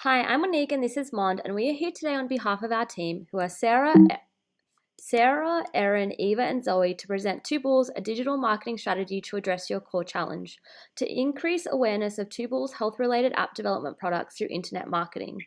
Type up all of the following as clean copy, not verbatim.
Hi, I'm Monique and this is Mond, and we are here today on behalf of our team, who are Sarah, Erin, Eva, and Zoe, to present Two Balls, a digital marketing strategy to address your core challenge, to increase awareness of Two Balls' health-related app development products through internet marketing.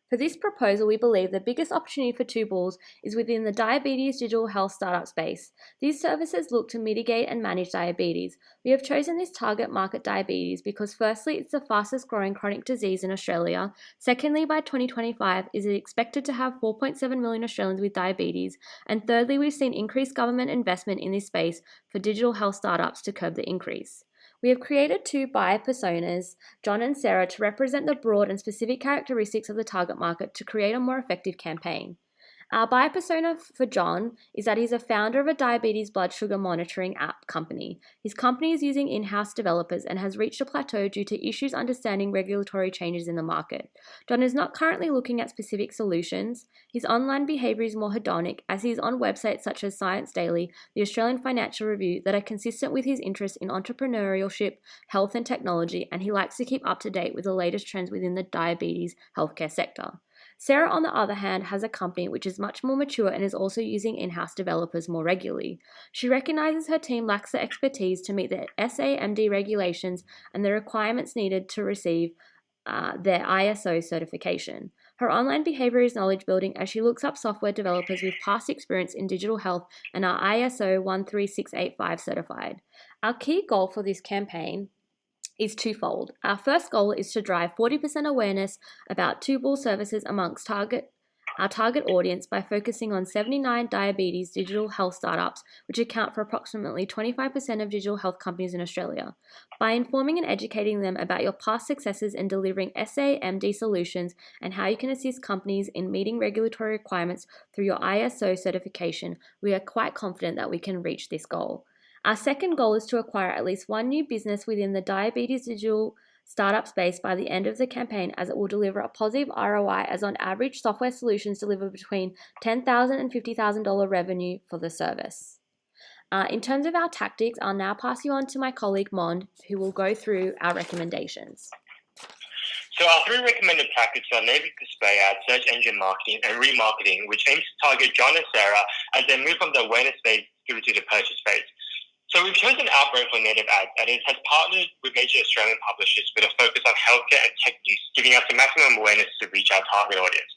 For this proposal, we believe the biggest opportunity for Two Balls is within the diabetes digital health startup space. These services look to mitigate and manage diabetes. We have chosen this target market diabetes because firstly, it's the fastest growing chronic disease in Australia. Secondly, by 2025, it is expected to have 4.7 million Australians with diabetes. And thirdly, we've seen increased government investment in this space for digital health startups to curb the increase. We have created two buyer personas, John and Sarah, to represent the broad and specific characteristics of the target market to create a more effective campaign. Our buyer persona for John is that he's a founder of a diabetes blood sugar monitoring app company. His company is using in-house developers and has reached a plateau due to issues understanding regulatory changes in the market. John is not currently looking at specific solutions. His online behavior is more hedonic, as he is on websites such as Science Daily, the Australian Financial Review, that are consistent with his interest in entrepreneurship, health and technology, and he likes to keep up to date with the latest trends within the diabetes healthcare sector. Sarah, on the other hand, has a company which is much more mature and is also using in-house developers more regularly. She recognizes her team lacks the expertise to meet the SAMD regulations and the requirements needed to receive their ISO certification. Her online behavior is knowledge building as she looks up software developers with past experience in digital health and are ISO 13685 certified. Our key goal for this campaign is twofold. Our first goal is to drive 40% awareness about Two Ball services amongst our target audience by focusing on 79 diabetes digital health startups, which account for approximately 25% of digital health companies in Australia. By informing and educating them about your past successes in delivering SAMD solutions and how you can assist companies in meeting regulatory requirements through your ISO certification, we are quite confident that we can reach this goal. Our second goal is to acquire at least one new business within the diabetes digital startup space by the end of the campaign, as it will deliver a positive ROI, as on average software solutions deliver between $10,000 and $50,000 revenue for the service. In terms of our tactics, I'll now pass you on to my colleague Mond, who will go through our recommendations. So our three recommended tactics are native display ads, search engine marketing, and remarketing, which aims to target John and Sarah as they move from the awareness phase through to the purchase phase. So we've chosen Outbrain for native ads, and it has partnered with major Australian publishers with a focus on healthcare and tech news, giving us the maximum awareness to reach our target audience.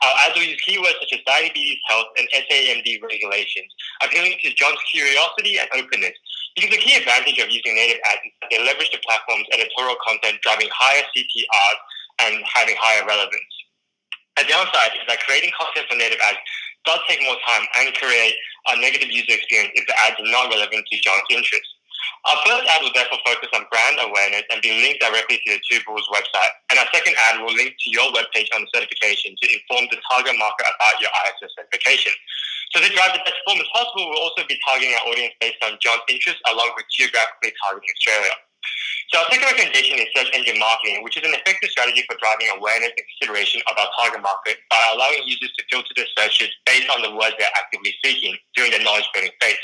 Our ads will use keywords such as diabetes, health, and SAMD regulations, appealing to John's curiosity and openness. Because the key advantage of using native ads is that they leverage the platform's editorial content, driving higher CTRs and having higher relevance. A downside is that creating content for native ads does take more time and create a negative user experience if the ads are not relevant to John's interests. Our first ad will therefore focus on brand awareness and be linked directly to the Two Balls website. And our second ad will link to your webpage on the certification to inform the target market about your ISO certification. So to drive the best performance possible, we'll also be targeting our audience based on John's interests, along with geographically targeting Australia. So our second recommendation is search engine marketing, which is an effective strategy for driving awareness and consideration of our target market by allowing users to filter their searches based on the words they're actively seeking during their knowledge building phase.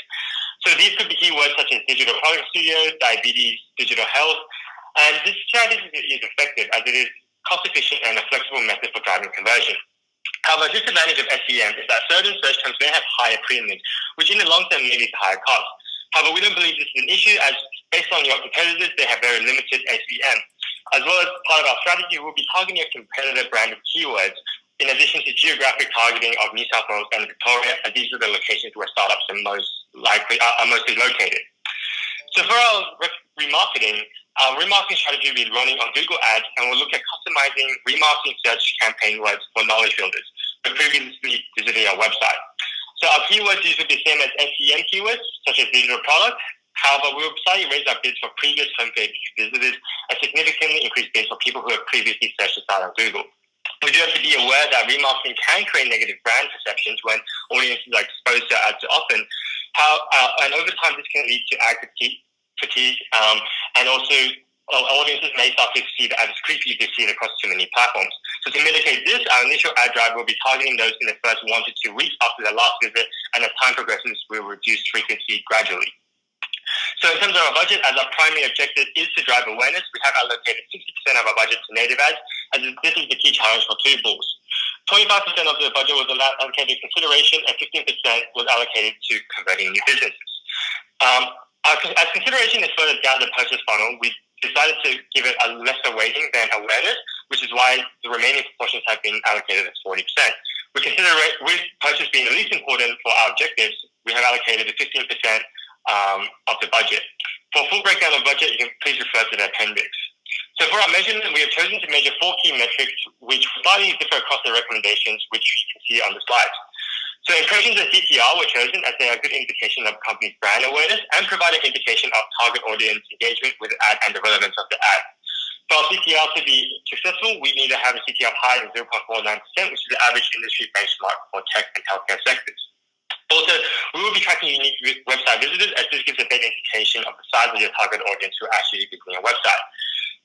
So these could be keywords such as digital product studio, diabetes, digital health, and this strategy is effective as it is cost efficient and a flexible method for driving conversion. However, a disadvantage of SEM is that certain search terms may have higher premiums, which in the long term may lead to higher costs. However, we don't believe this is an issue, as based on your competitors, they have very limited SEM. As well as part of our strategy, we'll be targeting a competitor brand of keywords, in addition to geographic targeting of New South Wales and Victoria, as these are the locations where startups are mostly located. So for our remarketing strategy will be running on Google Ads, and we'll look at customizing remarketing search campaign words for knowledge builders who previously visited our website. So our keywords use will be the same as SEM keywords, such as digital product. However, we will slightly raise our bids for previous homepage visitors and significantly increase bids for people who have previously searched the site on Google. We do have to be aware that remarketing can create negative brand perceptions when audiences are exposed to ads too often. And over time, this can lead to ad fatigue, and also audiences may start to see the ads creepy if they see it across too many platforms. So to mitigate this, our initial ad drive will be targeting those in the first 1 to 2 weeks after their last visit, and as time progresses, we'll reduce frequency gradually. So in terms of our budget, as our primary objective is to drive awareness, we have allocated 60% of our budget to native ads, as this is the key challenge for Two Bulls. 25% of the budget was allocated to consideration, and 15% was allocated to converting new businesses. As consideration is further down the purchase funnel, we decided to give it a lesser weighting than awareness, which is why the remaining proportions have been allocated as 40%. We consider with purchase being the least important for our objectives, we have allocated 15% of the budget. For a full breakdown of budget, you can please refer to the appendix. So for our measurement, we have chosen to measure 4 key metrics, which slightly differ across the recommendations, which you can see on the slide. So impressions and CTR were chosen as they are a good indication of company's brand awareness and provide an indication of target audience engagement with the ad and the relevance of the ad. For our CTR to be successful, we need to have a CTR higher than 0.49%, which is the average industry benchmark for tech and healthcare sectors. Also, we will be tracking unique website visitors, as this gives a better indication of the size of your target audience who are actually visiting your website.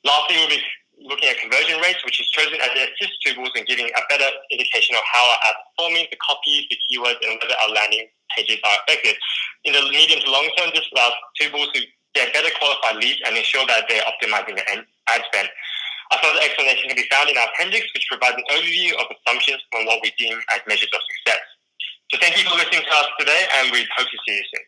Lastly, we'll be looking at conversion rates, which is chosen as it assists Two Bulls in giving a better indication of how our ads are performing, the copy, the keywords, and whether our landing pages are effective. In the medium to long term, this allows Two Bulls to get better qualified leads and ensure that they're optimizing their ad spend. A further explanation can be found in our appendix, which provides an overview of assumptions on what we deem as measures of success. So thank you for listening to us today, and we hope to see you soon.